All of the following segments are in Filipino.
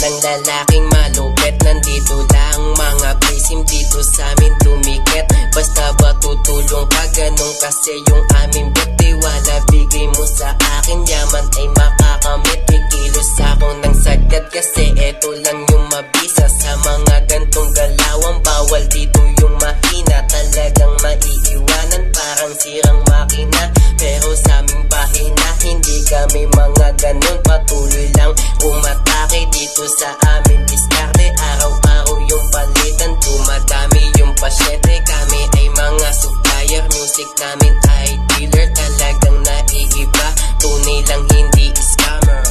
Talagang lalaking malupit. Nandito lang mga blisim dito sa amin tumikit. Basta ba tutulong ka, ganun kasi yung aming bitiwala. Bigay mo sa akin, yaman ay makakamit. Kikilos ako ng sagad kasi eto lang yung mabisa. Sa mga gantong galawang bawal dito yung mahina. Talagang maiiwanan parang sirang makina. Pero sa aming bahay na hindi kami mga ganun. Patuloy lang umatake dito sa amin diskarte. Araw-araw yung palitan, dumadami yung pasyente. Kami ay mga supplier, music namin ay dealer. Talagang naiiba, tunay lang hindi scammer.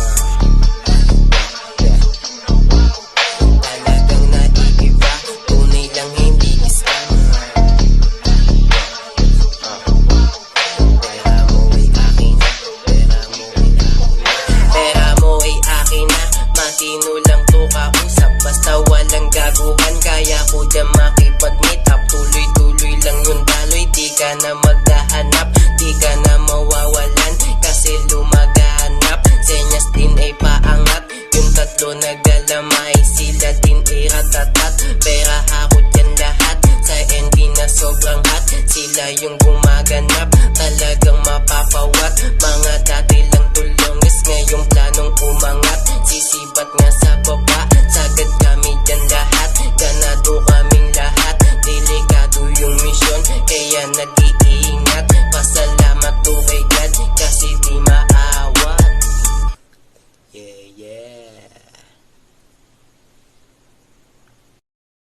Talagang naiiba, tunay lang hindi scammer. Pera mo ay akin na, matino lang to kausap. Basta walang gaguhan, kaya ko dyan makipag-meet up. Tuloy-tuloy lang yung daloy, di ka na maghahanap. Di ka na mawawalan, kasi lumaganap. Senyas din ay paangat, yung tatlo nag